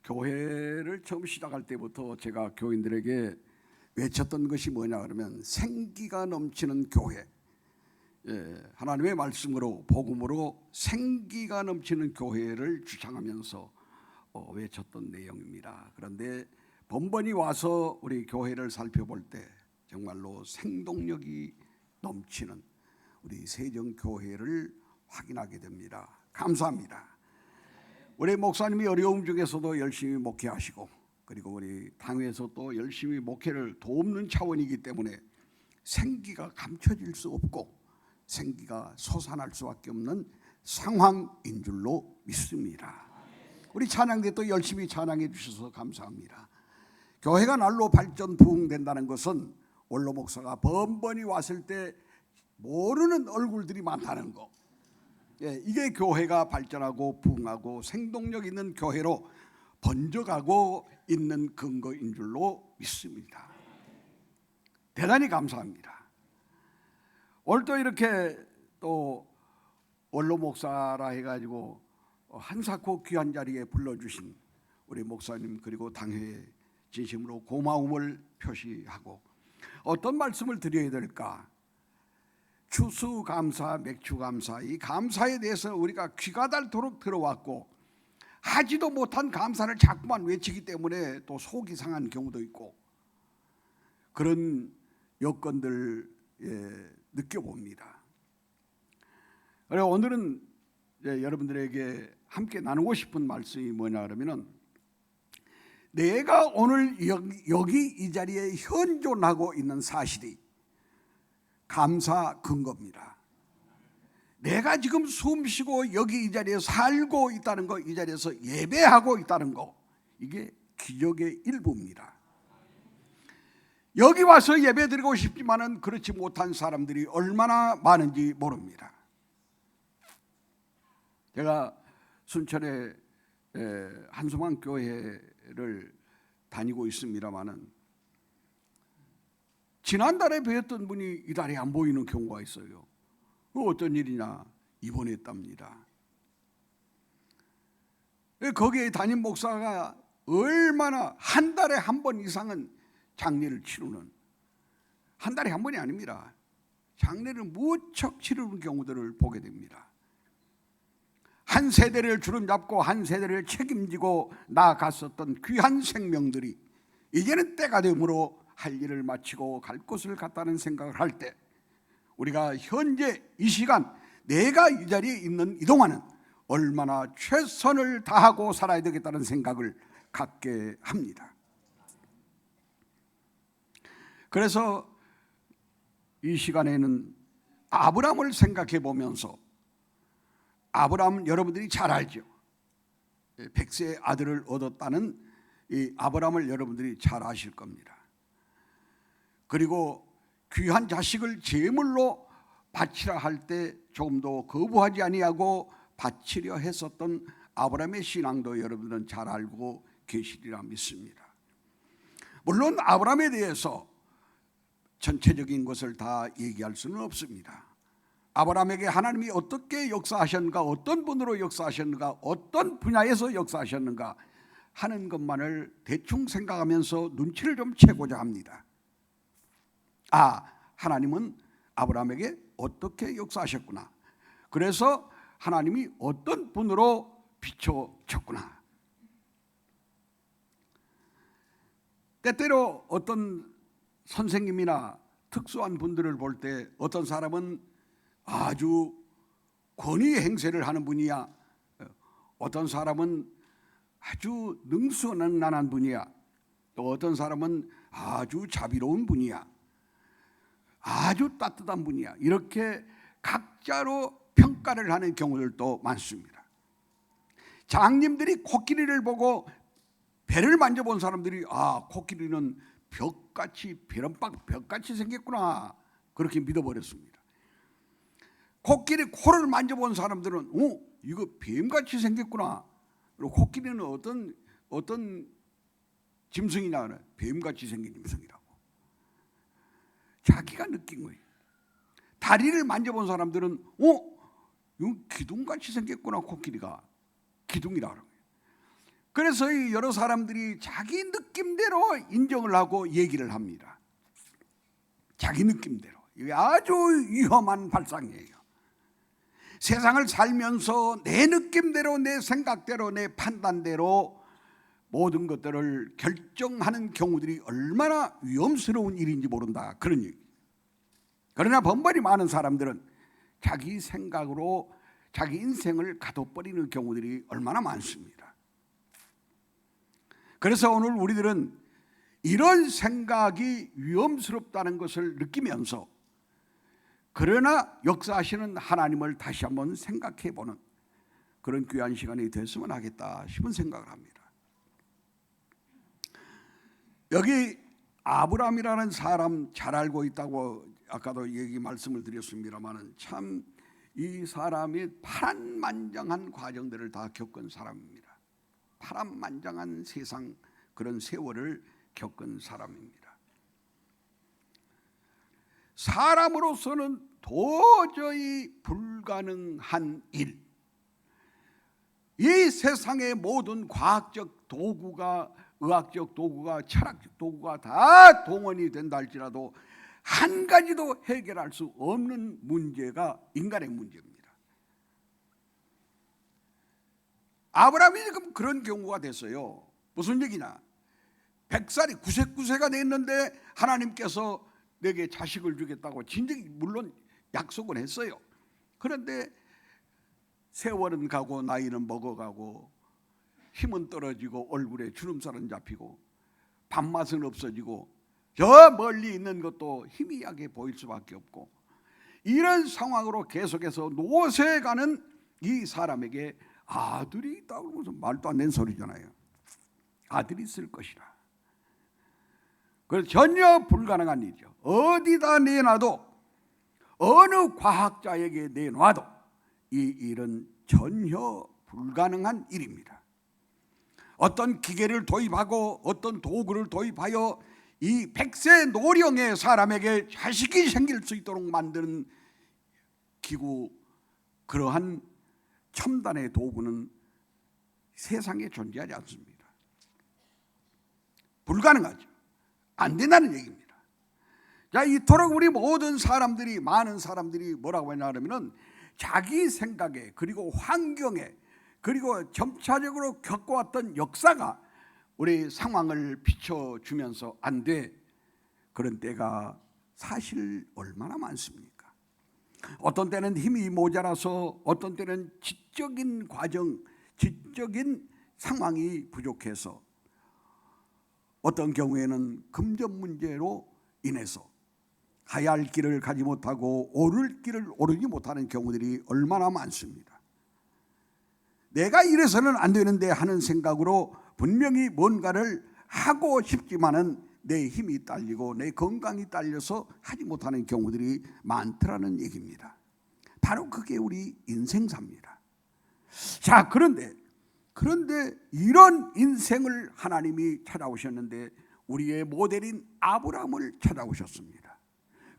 교회를 처음 시작할 때부터 제가 교인들에게 외쳤던 것이 뭐냐 그러면 생기가 넘치는 교회, 하나님의 말씀으로 복음으로 생기가 넘치는 교회를 주장하면서 외쳤던 내용입니다. 그런데 번번이 와서 우리 교회를 살펴볼 때 정말로 생동력이 넘치는 우리 세정교회를 확인하게 됩니다. 감사합니다. 우리 목사님이 어려움 중에서도 열심히 목회하시고, 그리고 우리 당회에서 또 열심히 목회를 돕는 차원이기 때문에 생기가 감춰질 수 없고 생기가 솟아날 수밖에 없는 상황인 줄로 믿습니다. 우리 찬양대 또 열심히 찬양해 주셔서 감사합니다. 교회가 날로 발전 부흥된다는 것은 원로 목사가 번번이 왔을 때 모르는 얼굴들이 많다는 거, 이게 교회가 발전하고 부흥하고 생동력 있는 교회로 번져가고 있는 근거인 줄로 믿습니다. 대단히 감사합니다. 오늘 또 이렇게 또 원로 목사라 해가지고 한사코 귀한 자리에 불러주신 우리 목사님 그리고 당회에 진심으로 고마움을 표시하고, 어떤 말씀을 드려야 될까? 추수감사, 맥추감사, 이 감사에 대해서 우리가 귀가 닳도록 들어왔고 하지도 못한 감사를 자꾸만 외치기 때문에 또 속이 상한 경우도 있고 그런 여건들 느껴봅니다. 그래서 오늘은 여러분들에게 함께 나누고 싶은 말씀이 뭐냐 그러면은, 내가 오늘 여기 이 자리에 현존하고 있는 사실이 감사 근거입니다. 내가 지금 숨 쉬고 여기 이 자리에 살고 있다는 거, 이 자리에서 예배하고 있다는 거, 이게 기적의 일부입니다. 여기 와서 예배 드리고 싶지만은 그렇지 못한 사람들이 얼마나 많은지 모릅니다. 제가 순천에 한소망 교회를 다니고 있습니다만은 지난달에 뵈었던 분이 이달에 안 보이는 경우가 있어요. 어떤 일이냐? 입원했답니다. 거기에 담임 목사가 얼마나 한 달에 한 번 이상은 장례를 치르는, 한 달에 한 번이 아닙니다. 장례를 무척 치르는 경우들을 보게 됩니다. 한 세대를 주름잡고 한 세대를 책임지고 나아갔었던 귀한 생명들이 이제는 때가 되므로 할 일을 마치고 갈 곳을 갔다는 생각을 할 때, 우리가 현재 이 시간 내가 이 자리에 있는 이 동안은 얼마나 최선을 다하고 살아야 되겠다는 생각을 갖게 합니다. 그래서 이 시간에는 아브라함을 생각해 보면서, 아브라함 여러분들이 잘 알죠. 백세의 아들을 얻었다는 이 아브라함을 여러분들이 잘 아실 겁니다. 그리고 귀한 자식을 제물로 바치라 할 때 조금도 거부하지 아니하고 바치려 했었던 아브라함의 신앙도 여러분들은 잘 알고 계시리라 믿습니다. 물론 아브라함에 대해서 전체적인 것을 다 얘기할 수는 없습니다. 아브라함에게 하나님이 어떻게 역사하셨는가, 어떤 분으로 역사하셨는가, 어떤 분야에서 역사하셨는가 하는 것만을 대충 생각하면서 눈치를 좀 채고자 합니다. 하나님은 아브라함에게 어떻게 역사하셨구나, 그래서 하나님이 어떤 분으로 비춰졌구나. 때때로 어떤 선생님이나 특수한 분들을 볼 때 어떤 사람은 아주 권위 행세를 하는 분이야, 어떤 사람은 아주 능수능란한 분이야, 또 어떤 사람은 아주 자비로운 분이야, 아주 따뜻한 분이야, 이렇게 각자로 평가를 하는 경우들도 많습니다. 장님들이 코끼리를 보고 배를 만져본 사람들이 코끼리는 벽같이, 베런박 벽같이 생겼구나, 그렇게 믿어버렸습니다. 코끼리 코를 만져본 사람들은 이거 뱀같이 생겼구나, 그리고 코끼리는 어떤 짐승이냐, 뱀같이 생긴 짐승이라고 자기가 느낀 거예요. 다리를 만져본 사람들은 이거 기둥같이 생겼구나, 코끼리가 기둥이라 그런 거예요. 그래서 여러 사람들이 자기 느낌대로 인정을 하고 얘기를 합니다. 자기 느낌대로. 이게 아주 위험한 발상이에요. 세상을 살면서 내 느낌대로, 내 생각대로, 내 판단대로 모든 것들을 결정하는 경우들이 얼마나 위험스러운 일인지 모른다, 그런 얘기. 그러나 번번이 많은 사람들은 자기 생각으로 자기 인생을 가둬버리는 경우들이 얼마나 많습니다. 그래서 오늘 우리들은 이런 생각이 위험스럽다는 것을 느끼면서, 그러나 역사하시는 하나님을 다시 한번 생각해보는 그런 귀한 시간이 됐으면 하겠다 싶은 생각을 합니다. 여기 아브라함이라는 사람 잘 알고 있다고 아까도 말씀을 드렸습니다만, 참 이 사람이 파란만장한 과정들을 다 겪은 사람입니다. 파란만장한 세상, 그런 세월을 겪은 사람입니다. 사람으로서는 도저히 불가능한 일, 이 세상의 모든 과학적 도구가, 의학적 도구가, 철학적 도구가 다 동원이 된다 할지라도 한 가지도 해결할 수 없는 문제가 인간의 문제입니다. 아브라함이 지금 그런 경우가 됐어요. 무슨 얘기냐? 100살이 99세가 됐는데 하나님께서 내게 자식을 주겠다고 진작에 물론 약속은 했어요. 그런데 세월은 가고 나이는 먹어가고 힘은 떨어지고 얼굴에 주름살은 잡히고 밥맛은 없어지고 저 멀리 있는 것도 희미하게 보일 수밖에 없고, 이런 상황으로 계속해서 노쇠해가는 이 사람에게 아들이 있다고 하면서 말도 안 되는 소리잖아요. 아들이 있을 것이라. 그래서 전혀 불가능한 일이죠. 어디다 내놔도, 어느 과학자에게 내놔도 이 일은 전혀 불가능한 일입니다. 어떤 기계를 도입하고 어떤 도구를 도입하여 이 100세 노령의 사람에게 자식이 생길 수 있도록 만드는 기구, 그러한 첨단의 도구는 세상에 존재하지 않습니다. 불가능하죠. 안 된다는 얘기입니다. 자, 이토록 우리 모든 사람들이, 많은 사람들이 뭐라고 하냐면 자기 생각에, 그리고 환경에, 그리고 점차적으로 겪어왔던 역사가 우리 상황을 비춰주면서 안 돼, 그런 때가 사실 얼마나 많습니까? 어떤 때는 힘이 모자라서, 어떤 때는 지적인 과정, 지적인 상황이 부족해서, 어떤 경우에는 금전 문제로 인해서 가야 할 길을 가지 못하고 오를 길을 오르지 못하는 경우들이 얼마나 많습니다. 내가 이래서는 안 되는데 하는 생각으로 분명히 뭔가를 하고 싶지만은 내 힘이 딸리고 내 건강이 딸려서 하지 못하는 경우들이 많더라는 얘기입니다. 바로 그게 우리 인생사입니다. 자, 그런데 이런 인생을 하나님이 찾아오셨는데 우리의 모델인 아브라함을 찾아오셨습니다.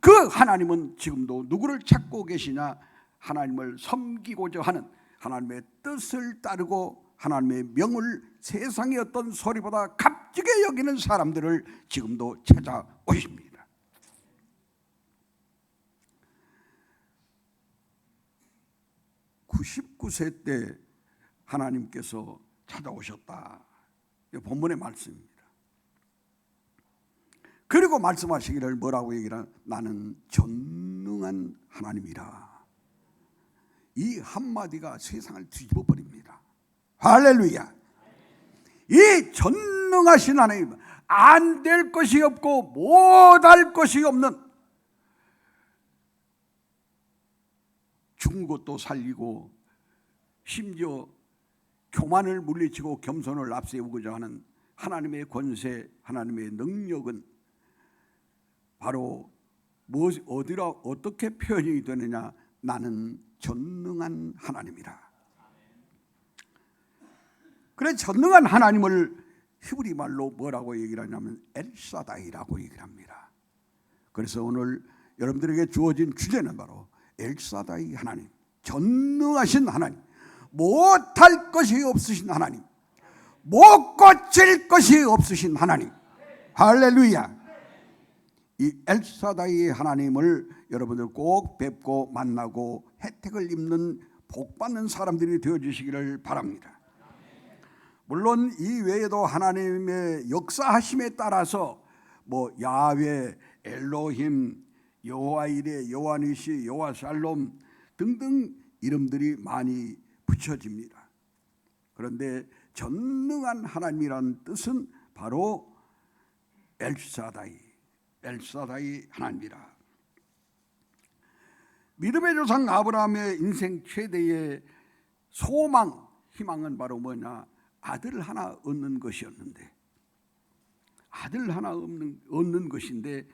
그 하나님은 지금도 누구를 찾고 계시냐? 하나님을 섬기고자 하는, 하나님의 뜻을 따르고 하나님의 명을 세상의 어떤 소리보다 값지게 여기는 사람들을 지금도 찾아오십니다. (99세) 때 하나님께서 찾아오셨다. 본문의 말씀입니다. 그리고 말씀하시기를 뭐라고 얘기를 하나? 나는 전능한 하나님이라. 이 한마디가 세상을 뒤집어 버립니다. 할렐루야. 이 전능하신 하나님, 안 될 것이 없고 못할 것이 없는, 죽은 것도 살리고 심지어 교만을 물리치고 겸손을 앞세우고자 하는 하나님의 권세, 하나님의 능력은 바로 어디라 어떻게 표현이 되느냐? 나는 전능한 하나님이라. 그래, 전능한 하나님을 히브리 말로 뭐라고 얘기를 하냐면 엘사다이라고 얘기를 합니다. 그래서 오늘 여러분들에게 주어진 주제는 바로 엘사다이 하나님, 전능하신 하나님, 못할 것이 없으신 하나님, 못 고칠 것이 없으신 하나님. 할렐루야. 이 엘사다이 하나님을 여러분들 꼭 뵙고 만나고 혜택을 입는 복받는 사람들이 되어주시기를 바랍니다. 물론 이 외에도 하나님의 역사하심에 따라서 뭐 야훼, 엘로힘, 여호와이레, 여호와니시, 여호와샬롬 등등 이름들이 많이 붙여집니다. 그런데 전능한 하나님이라는 뜻은 바로 엘사다이 하나님이라. 믿음의 조상 아브라함의 인생 최대의 소망, 희망은 바로 뭐냐? 아들 하나 얻는 것이었는데, 아들 하나 얻는 것인데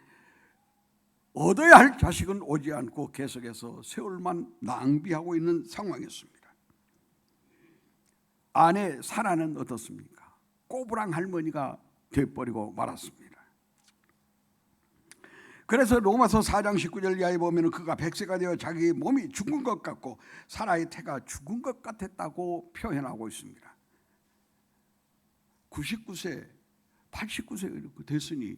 얻어야 할 자식은 오지 않고 계속해서 세월만 낭비하고 있는 상황이었습니다. 아내 사라는 어떻습니까? 꼬부랑 할머니가 돼버리고 말았습니다. 그래서 로마서 4장 19절 이하에 보면 그가 100세가 되어 자기 몸이 죽은 것 같고 사라의 태가 죽은 것 같았다고 표현하고 있습니다. 99세, 89세 됐으니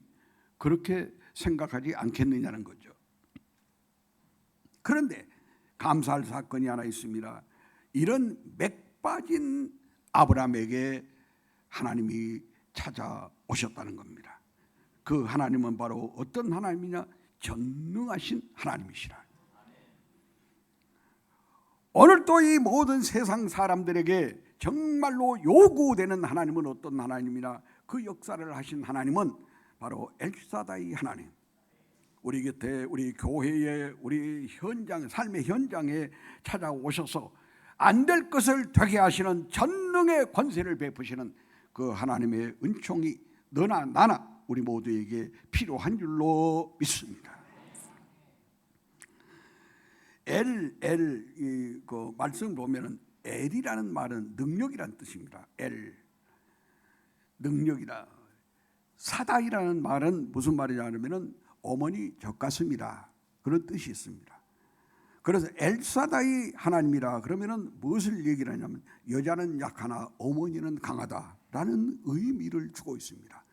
그렇게 생각하지 않겠느냐는 거죠. 그런데 감사할 사건이 하나 있습니다. 이런 맥 빠진 아브라함에게 하나님이 찾아오셨다는 겁니다. 그 하나님은 바로 어떤 하나님이냐? 전능하신 하나님이시라. 오늘 또 이 모든 세상 사람들에게 정말로 요구되는 하나님은 어떤 하나님이냐? 그 역사를 하신 하나님은 바로 엘사다이 하나님. 우리 곁에, 우리 교회에, 우리 현장, 삶의 현장에 찾아오셔서 안 될 것을 되게 하시는 전능의 권세를 베푸시는 그 하나님의 은총이 너나 나나 우리 모두에게 필요한 줄로 믿습니다. 그 말씀 보면은 엘이라는 말은 능력이라는 뜻입니다. 능력이다. 사다이라는 말은 무슨 말이냐면은 어머니 젖가슴이다, 그런 뜻이 있습니다. 그래서 엘사다이 하나님이라 그러면은 무엇을 얘기를 하냐면 여자는 약하나 어머니는 강하다라는 의미를 주고 있습니다.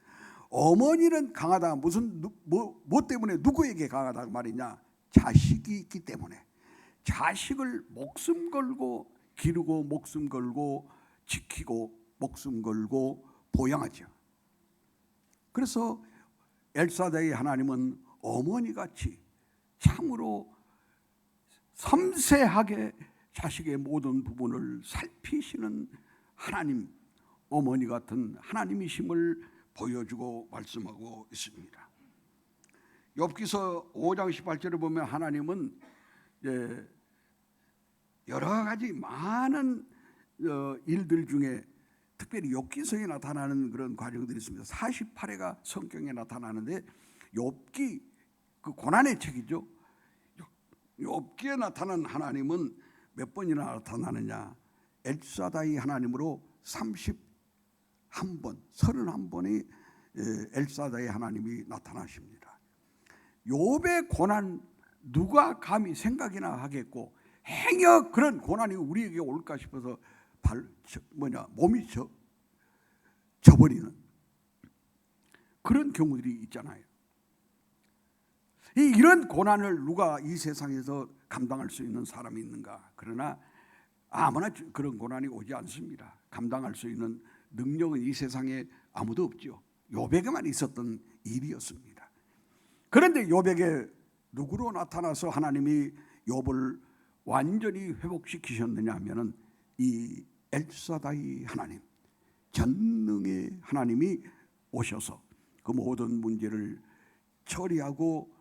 어머니는 강하다. 무슨 뭐 때문에 누구에게 강하다 말이냐? 자식이 있기 때문에. 자식을 목숨 걸고 기르고 목숨 걸고 지키고 목숨 걸고 보양하죠. 그래서 엘사다이 하나님은 어머니같이 참으로 섬세하게 자식의 모든 부분을 살피시는 하나님, 어머니 같은 하나님이심을 보여주고 말씀하고 있습니다. 욥기서 5장 18절을 보면 하나님은 여러 가지 많은 일들 중에 특별히 욥기서에 나타나는 그런 과정들이 있습니다. 48회가 성경에 나타나는데 욥기, 그 고난의 책이죠. 욥기에 나타난 하나님은 몇 번이나 나타나느냐? 엘사다이 하나님으로 31번이 엘사다이 하나님이 나타나십니다. 욥의 고난 누가 감히 생각이나 하겠고, 행여 그런 고난이 우리에게 올까 싶어서 몸이 져버리는 그런 경우들이 있잖아요. 이런 고난을 누가 이 세상에서 감당할 수 있는 사람이 있는가? 그러나 아무나 그런 고난이 오지 않습니다. 감당할 수 있는 능력은 이 세상에 아무도 없죠. 욥에게만 있었던 일이었습니다. 그런데 욥에게 누구로 나타나서 하나님이 욥을 완전히 회복시키셨느냐 하면은 이 엘사다이 하나님, 전능의 하나님이 오셔서 그 모든 문제를 처리하고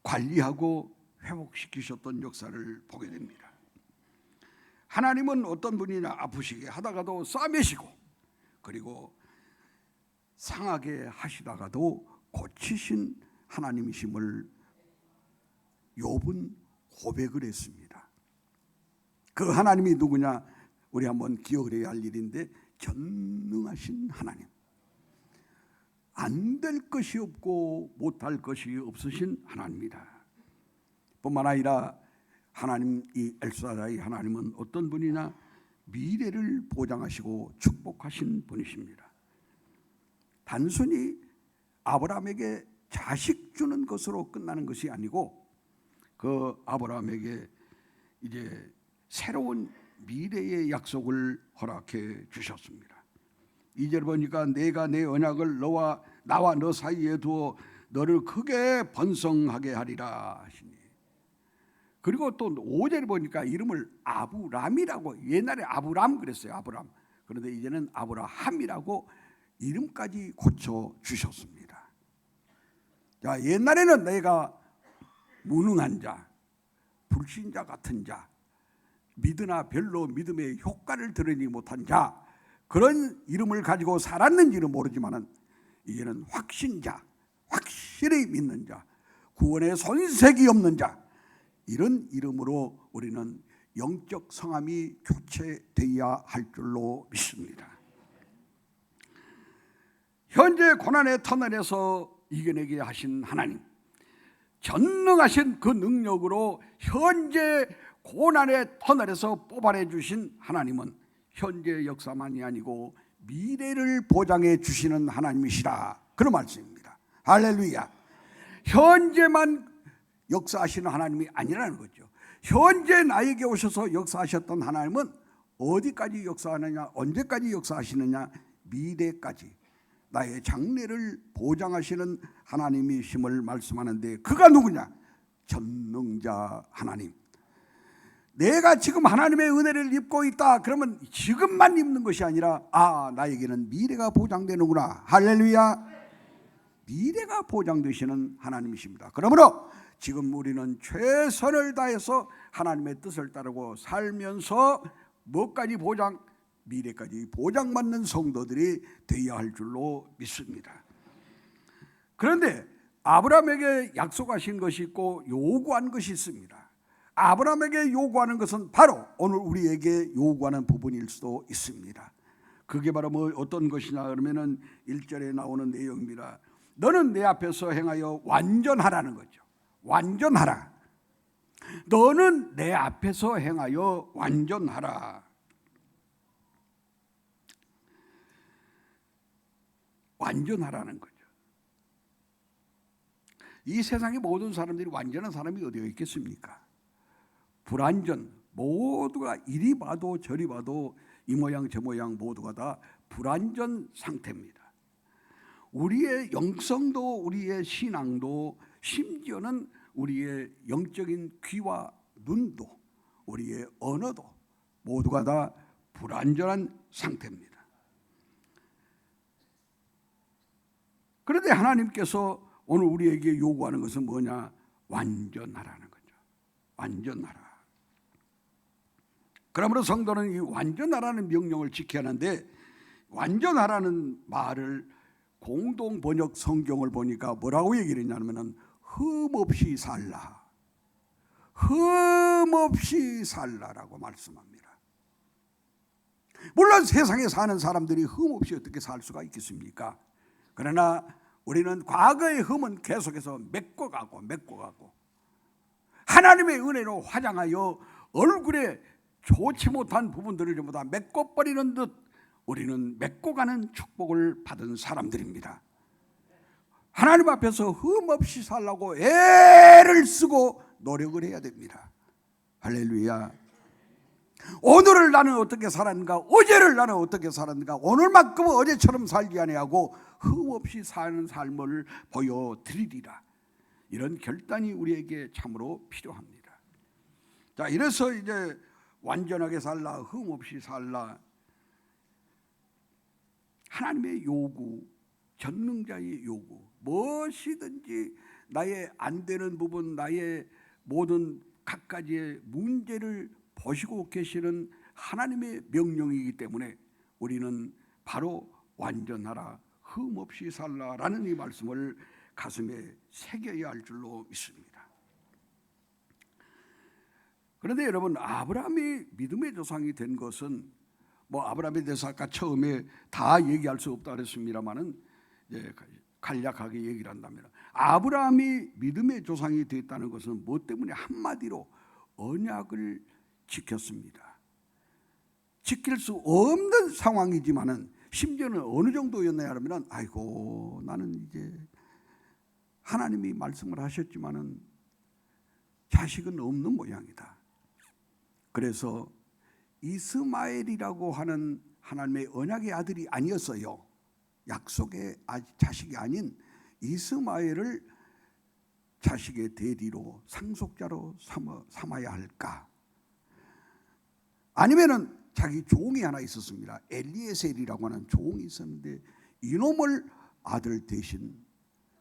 관리하고 회복시키셨던 역사를 보게 됩니다. 하나님은 어떤 분이냐? 아프시게 하다가도 싸매시고, 그리고 상하게 하시다가도 고치신 하나님이심을 욥은 고백을 했습니다. 그 하나님이 누구냐? 우리 한번 기억을 해야 할 일인데, 전능하신 하나님, 안 될 것이 없고 못할 것이 없으신 하나님이다. 뿐만 아니라 하나님, 이 엘사다이 하나님은 어떤 분이냐? 미래를 보장하시고 축복하신 분이십니다. 단순히 아브라함에게 자식 주는 것으로 끝나는 것이 아니고 그 아브라함에게 이제 새로운 미래의 약속을 허락해 주셨습니다. 2절 보니까 내가 내 언약을 나와 너 사이에 두어 너를 크게 번성하게 하리라 하시니, 그리고 또 5절 보니까 이름을 아브람이라고, 옛날에 아브람 그랬어요. 아브람. 그런데 이제는 아브라함이라고 이름까지 고쳐 주셨습니다. 자, 옛날에는 내가 무능한 자, 불신자 같은 자, 믿으나 별로 믿음의 효과를 드러내지 못한 자, 그런 이름을 가지고 살았는지는 모르지만은 이제는 확신자, 확실히 믿는 자, 구원의 손색이 없는 자, 이런 이름으로 우리는 영적 성함이 교체되어야 할 줄로 믿습니다. 현재 고난의 터널에서 이겨내게 하신 하나님, 전능하신 그 능력으로 현재 고난의 터널에서 뽑아내 주신 하나님은 현재 역사만이 아니고 미래를 보장해 주시는 하나님이시라, 그런 말씀입니다. 할렐루야. 현재만 역사하시는 하나님이 아니라는 거죠. 현재 나에게 오셔서 역사하셨던 하나님은 어디까지 역사하느냐, 언제까지 역사하시느냐, 미래까지 나의 장래를 보장하시는 하나님이심을 말씀하는데, 그가 누구냐? 전능자 하나님. 내가 지금 하나님의 은혜를 입고 있다 그러면 지금만 입는 것이 아니라, 나에게는 미래가 보장되는구나. 할렐루야. 미래가 보장되시는 하나님이십니다. 그러므로 지금 우리는 최선을 다해서 하나님의 뜻을 따르고 살면서 뭐까지 보장? 미래까지 보장받는 성도들이 되어야 할 줄로 믿습니다. 그런데 아브라함에게 약속하신 것이 있고 요구한 것이 있습니다. 아브라함에게 요구하는 것은 바로 오늘 우리에게 요구하는 부분일 수도 있습니다. 그게 바로 어떤 것이냐 그러면은 1절에 나오는 내용입니다. 너는 내 앞에서 행하여 완전하라는 거죠. 완전하라. 너는 내 앞에서 행하여 완전하라. 완전하라는 거죠. 이 세상의 모든 사람들이 완전한 사람이 어디가 있겠습니까? 불완전, 모두가 이리 봐도 저리 봐도 이 모양 저 모양 모두가 다 불완전 상태입니다. 우리의 영성도, 우리의 신앙도, 심지어는 우리의 영적인 귀와 눈도, 우리의 언어도 모두가 다 불완전한 상태입니다. 그런데 하나님께서 오늘 우리에게 요구하는 것은 뭐냐? 완전하라는 거죠. 완전하라. 그러므로 성도는 이 완전하라는 명령을 지켜야 하는데, 완전하라는 말을 공동 번역 성경을 보니까 뭐라고 얘기를 했냐면은 흠없이 살라, 흠없이 살라라고 말씀합니다. 물론 세상에 사는 사람들이 흠없이 어떻게 살 수가 있겠습니까? 그러나 우리는 과거의 흠은 계속해서 맺고 가고 하나님의 은혜로 화장하여 얼굴에 좋지 못한 부분들을 전부 다 메꿔 버리는 듯 우리는 메꿔 가는 축복을 받은 사람들입니다. 하나님 앞에서 흠없이 살라고 애를 쓰고 노력을 해야 됩니다. 할렐루야. 오늘을 나는 어떻게 살았는가, 어제를 나는 어떻게 살았는가, 오늘만큼은 어제처럼 살지 아니하고 흠없이 사는 삶을 보여드리리라. 이런 결단이 우리에게 참으로 필요합니다. 자, 이래서 이제 완전하게 살라, 흠없이 살라, 하나님의 요구, 전능자의 요구, 무엇이든지 나의 안 되는 부분, 나의 모든 갖가지의 문제를 보시고 계시는 하나님의 명령이기 때문에 우리는 바로 완전하라, 흠없이 살라라는 이 말씀을 가슴에 새겨야 할 줄로 믿습니다. 그런데 여러분, 아브라함이 믿음의 조상이 된 것은 아브라함에 대해서 아까 처음에 다 얘기할 수 없다 그랬습니다만은 간략하게 얘기를 한다면, 아브라함이 믿음의 조상이 됐다는 것은 무엇 때문에? 한마디로 언약을 지켰습니다. 지킬 수 없는 상황이지만은 심지어는 어느 정도였냐 하면 아이고 나는 이제 하나님이 말씀을 하셨지만은 자식은 없는 모양이다. 그래서 이스마엘이라고 하는 하나님의 언약의 아들이 아니었어요. 약속의 자식이 아닌 이스마엘을 자식의 대리로 상속자로 삼아야 할까? 아니면은 자기 종이 하나 있었습니다. 엘리에셀이라고 하는 종이 있었는데 이놈을 아들 대신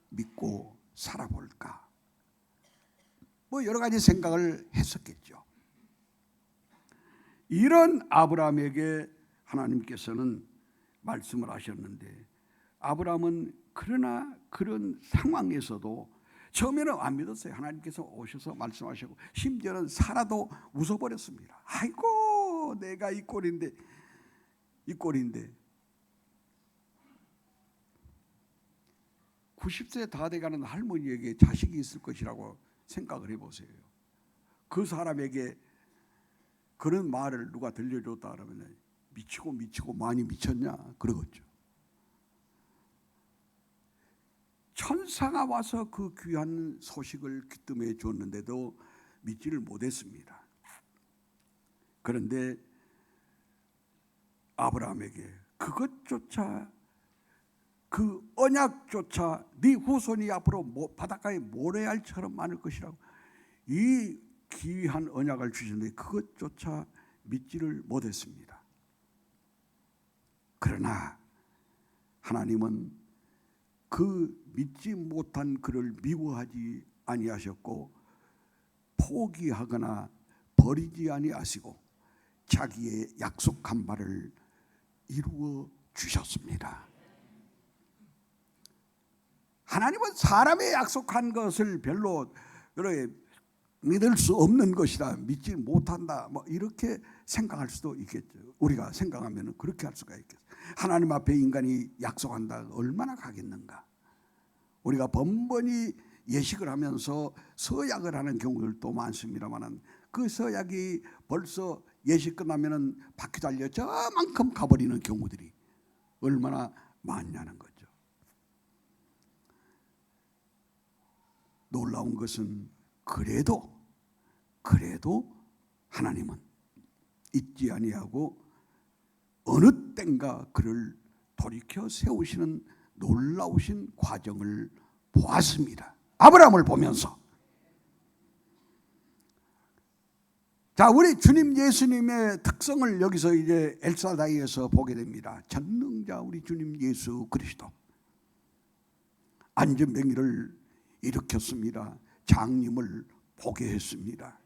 믿고 살아볼까? 뭐 여러 가지 생각을 했었겠죠. 이런 아브라함에게 하나님께서는 말씀을 하셨는데 아브라함은 그러나 그런 상황에서도 처음에는 안 믿었어요. 하나님께서 오셔서 말씀하시고 심지어는 사라도 웃어버렸습니다. 아이고 내가 이 꼴인데 90세 다 돼가는 할머니에게 자식이 있을 것이라고 생각을 해보세요. 그 사람에게 그런 말을 누가 들려줬다 그러면 미치고 많이 미쳤냐 그러겠죠. 천사가 와서 그 귀한 소식을 귀뜸해 줬는데도 믿지를 못했습니다. 그런데 아브라함에게 그것조차 그 언약조차 네 후손이 앞으로 바닷가에 모래알처럼 많을 것이라고 이 귀한 언약을 주셨는데 그것조차 믿지를 못했습니다. 그러나 하나님은 그 믿지 못한 그를 미워하지 아니하셨고 포기하거나 버리지 아니하시고 자기의 약속한 바를 이루어 주셨습니다. 하나님은 사람의 약속한 것을 별로 믿을 수 없는 것이다, 믿지 못한다, 뭐 이렇게 생각할 수도 있겠죠. 우리가 생각하면 그렇게 할 수가 있겠죠. 하나님 앞에 인간이 약속한다 얼마나 가겠는가. 우리가 번번이 예식을 하면서 서약을 하는 경우들도 많습니다만 그 서약이 벌써 예식 끝나면 바퀴 달려 저만큼 가버리는 경우들이 얼마나 많냐는 거죠. 놀라운 것은 그래도 하나님은 잊지 아니하고 어느 땐가 그를 돌이켜 세우시는 놀라우신 과정을 보았습니다. 아브라함을 보면서. 자, 우리 주님 예수님의 특성을 여기서 이제 엘사다이에서 보게 됩니다. 전능자 우리 주님 예수 그리스도 안전병이를 일으켰습니다. 장님을 보게 했습니다.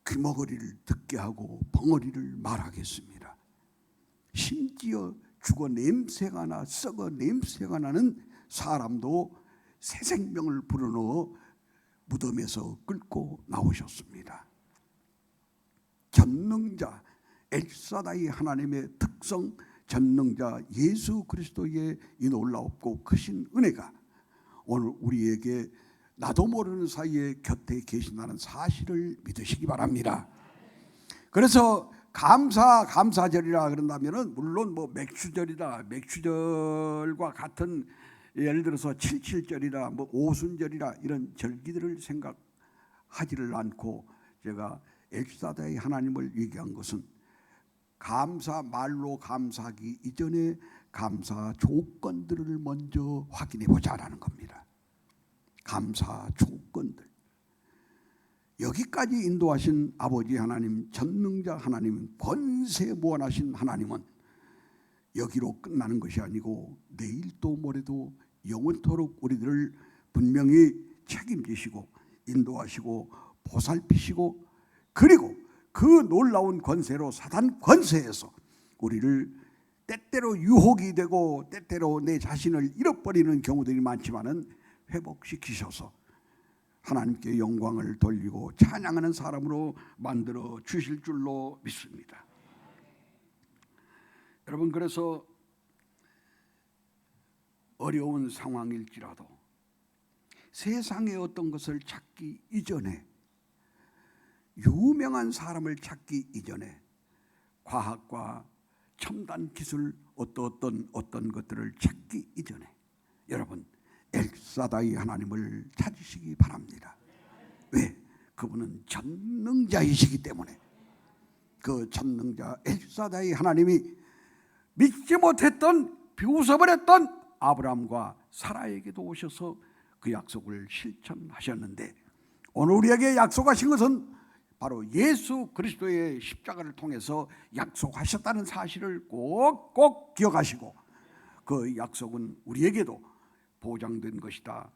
귀머거리를 듣게 하고 벙어리를 말하게 했습니다. 심지어 죽어 냄새가 나 썩어 냄새가 나는 사람도 새 생명을 불어넣어 무덤에서 끌고 나오셨습니다. 전능자 엘사다이 하나님의 특성, 전능자 예수 그리스도의 이 놀랍고 크신 은혜가 오늘 우리에게 나도 모르는 사이에 곁에 계신다는 사실을 믿으시기 바랍니다. 그래서 감사절이라 그런다면은 물론 뭐 맥주절과 같은 예를 들어서 77절이라 뭐 오순절이라 이런 절기들을 생각하지를 않고 제가 엘사다이 하나님을 얘기한 것은 말로 감사하기 이전에 감사 조건들을 먼저 확인해 보자라는 겁니다. 감사 조건들. 여기까지 인도하신 아버지 하나님, 전능자 하나님, 권세무한하신 하나님은 여기로 끝나는 것이 아니고 내일도 모레도 영원토록 우리들을 분명히 책임지시고 인도하시고 보살피시고 그리고 그 놀라운 권세로 사단 권세에서 우리를 때때로 유혹이 되고 때때로 내 자신을 잃어버리는 경우들이 많지만은 회복시키셔서 하나님께 영광을 돌리고 찬양하는 사람으로 만들어 주실 줄로 믿습니다. 여러분, 그래서 어려운 상황일지라도 세상의 어떤 것을 찾기 이전에 유명한 사람을 찾기 이전에 과학과 첨단 기술 어떤 것들을 찾기 이전에 여러분 엘사다이 하나님을 찾으시기 바랍니다. 왜? 그분은 전능자이시기 때문에. 그 전능자 엘사다이 하나님이 믿지 못했던, 비웃어버렸던 아브라함과 사라에게도 오셔서 그 약속을 실천하셨는데, 오늘 우리에게 약속하신 것은 바로 예수 그리스도의 십자가를 통해서 약속하셨다는 사실을 꼭 기억하시고, 그 약속은 우리에게도 보장된 것이다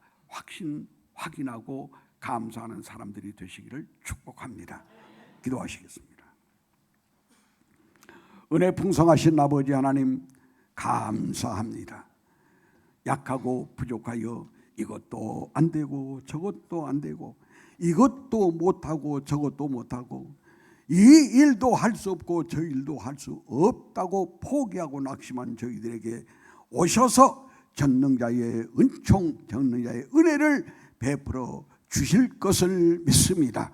확인하고 감사하는 사람들이 되시기를 축복합니다. 기도하시겠습니다. 은혜 풍성하신 아버지 하나님, 감사합니다. 약하고 부족하여 이것도 안 되고 저것도 안 되고, 이것도 못하고 저것도 못하고, 이 일도 할 수 없고 저 일도 할 수 없다고 포기하고 낙심한 저희들에게 오셔서 전능자의 은총, 전능자의 은혜를 베풀어 주실 것을 믿습니다.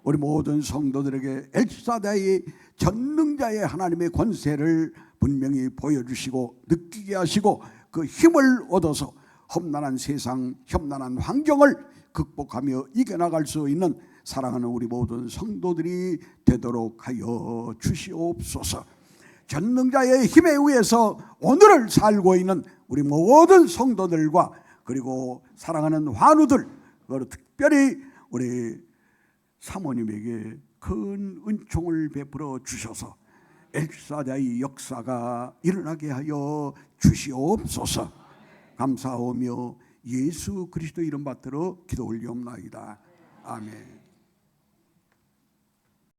우리 모든 성도들에게 엘사다이 전능자의 하나님의 권세를 분명히 보여주시고 느끼게 하시고, 그 힘을 얻어서 험난한 세상, 험난한 환경을 극복하며 이겨나갈 수 있는 사랑하는 우리 모든 성도들이 되도록 하여 주시옵소서. 전능자의 힘에 의해서 오늘을 살고 있는 우리 모든 성도들과, 그리고 사랑하는 환우들, 특별히 우리 사모님에게 큰 은총을 베풀어 주셔서 엘사다의 역사가 일어나게 하여 주시옵소서. 감사하며 예수 그리스도 이름 받들어 기도 올리옵나이다. 아멘.